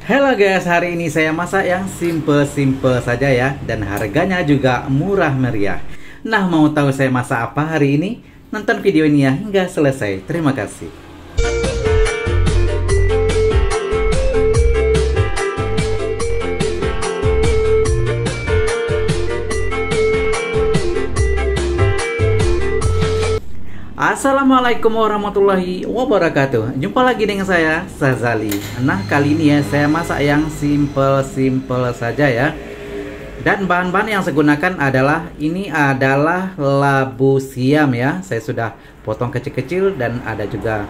Halo guys, hari ini saya masak yang simple-simple saja ya. Dan harganya juga murah meriah. Nah, mau tahu saya masak apa hari ini? Nonton video ini ya hingga selesai. Terima kasih. Assalamualaikum warahmatullahi wabarakatuh. Jumpa lagi dengan saya, Sazali. Nah, kali ini ya saya masak yang simple-simple saja ya. Dan bahan-bahan yang saya gunakan adalah labu siam ya. Saya sudah potong kecil-kecil dan ada juga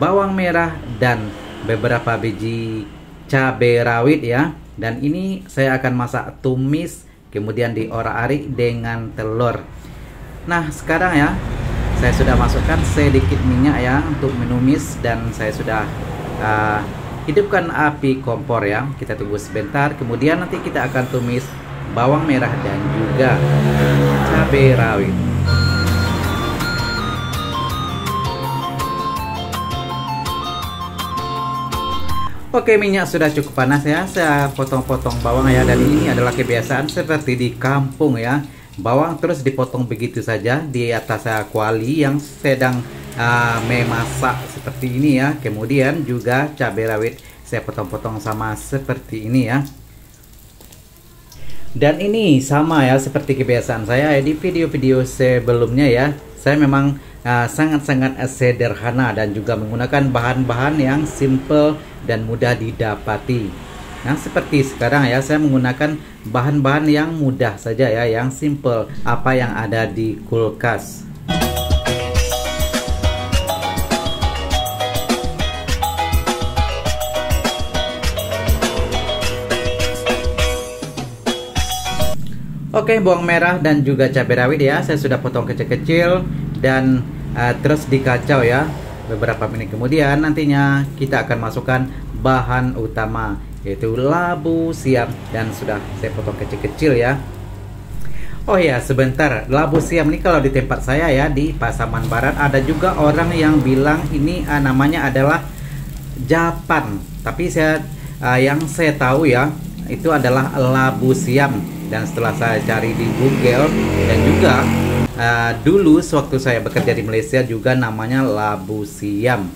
bawang merah dan beberapa biji cabai rawit ya. Dan ini saya akan masak tumis, kemudian diorak-arik dengan telur. Nah, sekarang ya saya sudah masukkan sedikit minyak ya untuk menumis, dan saya sudah hidupkan api kompor ya. Kita tunggu sebentar, kemudian nanti kita akan tumis bawang merah dan juga cabai rawit. Oke, minyak sudah cukup panas ya. Saya potong-potong bawang ya, dan ini adalah kebiasaan seperti di kampung ya. Bawang terus dipotong begitu saja di atas kuali yang sedang memasak seperti ini ya. Kemudian juga cabai rawit saya potong-potong sama seperti ini ya. Dan ini sama ya seperti kebiasaan saya di video-video sebelumnya ya. Saya memang sangat-sangat sederhana dan juga menggunakan bahan-bahan yang simple dan mudah didapati. Nah, seperti sekarang ya, saya menggunakan bahan-bahan yang mudah saja ya, yang simple, apa yang ada di kulkas. Oke, bawang merah dan juga cabai rawit ya, saya sudah potong kecil-kecil dan terus dikacau ya. Beberapa menit kemudian nantinya kita akan masukkan bahan utama, yaitu labu siam, dan sudah saya potong kecil-kecil ya. Oh ya, sebentar, labu siam ini kalau di tempat saya ya di Pasaman Barat ada juga orang yang bilang ini namanya adalah Japan, tapi yang saya tahu ya itu adalah labu siam. Dan setelah saya cari di Google, dan juga dulu sewaktu saya bekerja di Malaysia juga namanya labu siam.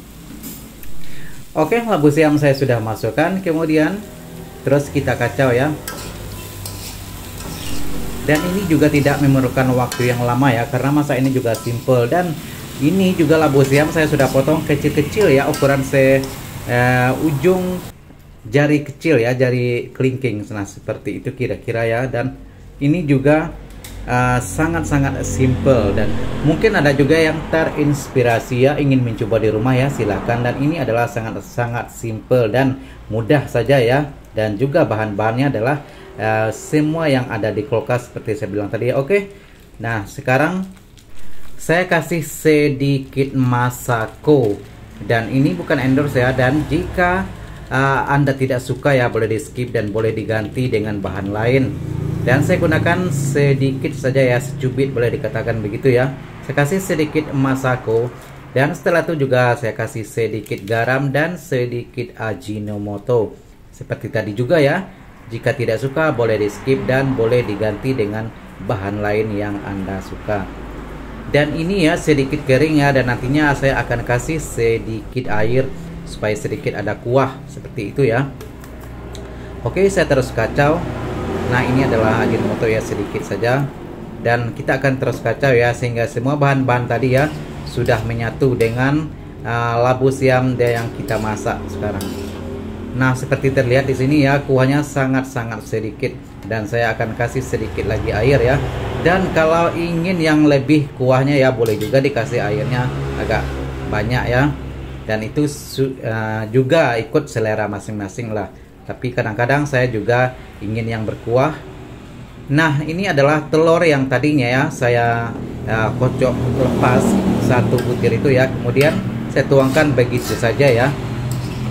Oke, labu siam saya sudah masukkan, kemudian terus kita kacau ya. Dan ini juga tidak memerlukan waktu yang lama ya, karena masak ini juga simple. Dan ini juga labu siam saya sudah potong kecil-kecil ya, ukuran ujung jari kecil ya, jari kelingking. Nah, seperti itu kira-kira ya. Dan ini juga sangat-sangat simple, dan mungkin ada juga yang terinspirasi ya ingin mencoba di rumah ya, silakan. Dan ini adalah sangat-sangat simple dan mudah saja ya, dan juga bahan-bahannya adalah semua yang ada di kulkas seperti saya bilang tadi. Oke, nah sekarang saya kasih sedikit masako, dan ini bukan endorse ya, dan jika Anda tidak suka ya boleh di skip dan boleh diganti dengan bahan lain. Dan saya gunakan sedikit saja ya, secubit boleh dikatakan begitu ya. Saya kasih sedikit masako, dan setelah itu juga saya kasih sedikit garam dan sedikit ajinomoto. Seperti tadi juga ya. Jika tidak suka boleh di skip dan boleh diganti dengan bahan lain yang Anda suka. Dan ini ya sedikit kering ya, dan nantinya saya akan kasih sedikit air supaya sedikit ada kuah seperti itu ya. Oke, saya terus kacau. Nah, ini adalah ajinomoto ya, sedikit saja. Dan kita akan terus kacau ya sehingga semua bahan-bahan tadi ya sudah menyatu dengan labu siam yang kita masak sekarang. Nah, seperti terlihat di sini ya, kuahnya sangat-sangat sedikit, dan saya akan kasih sedikit lagi air ya. Dan kalau ingin yang lebih kuahnya ya boleh juga dikasih airnya agak banyak ya. Dan itu juga ikut selera masing-masing lah. Tapi kadang-kadang saya juga ingin yang berkuah. Nah, ini adalah telur yang tadinya ya saya kocok lepas satu butir itu ya. Kemudian saya tuangkan begitu saja ya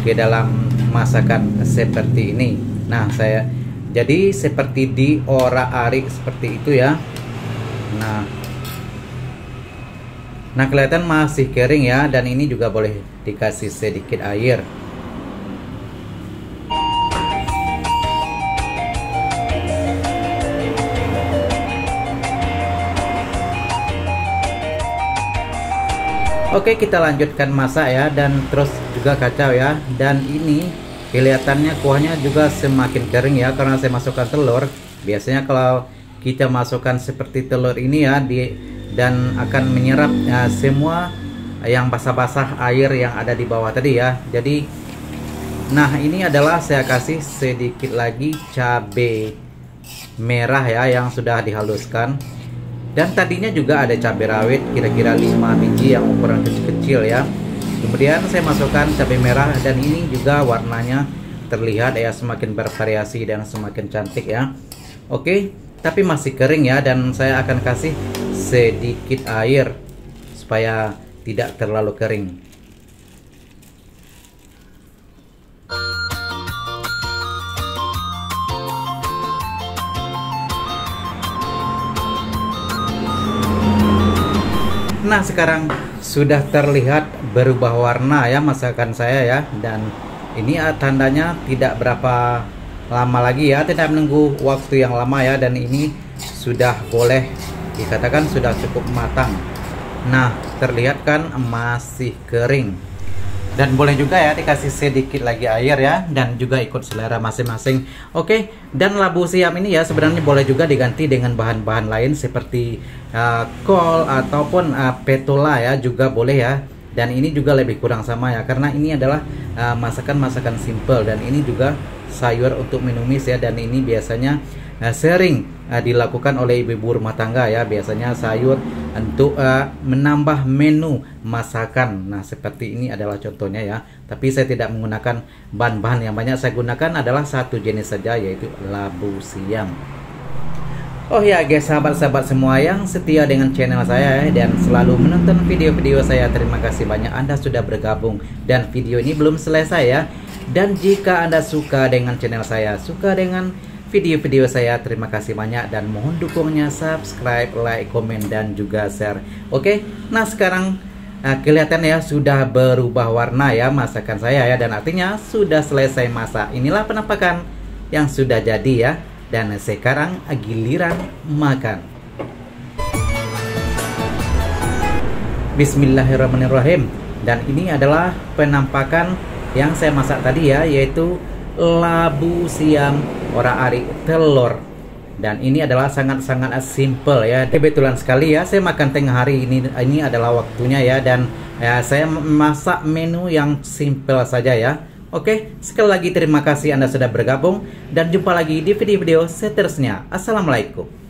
ke dalam masakan seperti ini. Nah, jadi seperti diorak-arik seperti itu ya. Nah, kelihatan masih kering ya, dan ini juga boleh dikasih sedikit air. Oke, kita lanjutkan masak ya, dan terus juga kacau ya. Dan ini kelihatannya kuahnya juga semakin kering ya, karena saya masukkan telur. Biasanya kalau kita masukkan seperti telur ini ya, dan akan menyerap semua yang basah-basah air yang ada di bawah tadi ya. Jadi, nah ini adalah saya kasih sedikit lagi cabai merah ya, yang sudah dihaluskan. Dan tadinya juga ada cabai rawit kira-kira 5 biji yang ukuran kecil-kecil ya. Kemudian saya masukkan cabai merah, dan ini juga warnanya terlihat ya semakin bervariasi dan semakin cantik ya. Oke, tapi masih kering ya, dan saya akan kasih sedikit air supaya tidak terlalu kering. Nah, sekarang sudah terlihat berubah warna ya masakan saya ya, dan ini tandanya tidak berapa lama lagi ya, tidak menunggu waktu yang lama ya, dan ini sudah boleh dikatakan sudah cukup matang. Nah, terlihat kan masih kering, dan boleh juga ya dikasih sedikit lagi air ya, dan juga ikut selera masing-masing. Oke, dan labu siam ini ya sebenarnya boleh juga diganti dengan bahan-bahan lain seperti kol ataupun petola ya, juga boleh ya. Dan ini juga lebih kurang sama ya, karena ini adalah masakan-masakan simple, dan ini juga sayur untuk menumis ya, dan ini biasanya sering dilakukan oleh ibu-ibu rumah tangga ya, biasanya sayur untuk menambah menu masakan. Nah, seperti ini adalah contohnya ya, tapi saya tidak menggunakan bahan-bahan yang banyak. Saya gunakan adalah satu jenis saja, yaitu labu siam. Oh ya guys, sahabat-sahabat semua yang setia dengan channel saya dan selalu menonton video-video saya, terima kasih banyak Anda sudah bergabung. Dan video ini belum selesai ya. Dan jika Anda suka dengan channel saya, suka dengan video-video saya, terima kasih banyak, dan mohon dukungnya subscribe, like, komen, dan juga share. Oke, nah sekarang kelihatan ya sudah berubah warna ya masakan saya ya, dan artinya sudah selesai masak. Inilah penampakan yang sudah jadi ya, dan sekarang giliran makan. Bismillahirrahmanirrahim. Dan ini adalah penampakan yang saya masak tadi ya, yaitu labu siam ora ari telur. Dan ini adalah sangat-sangat simple ya. Kebetulan sekali ya saya makan tengah hari ini adalah waktunya ya, dan saya masak menu yang simple saja ya. Oke, sekali lagi terima kasih Anda sudah bergabung, dan jumpa lagi di video-video seterusnya. Assalamualaikum.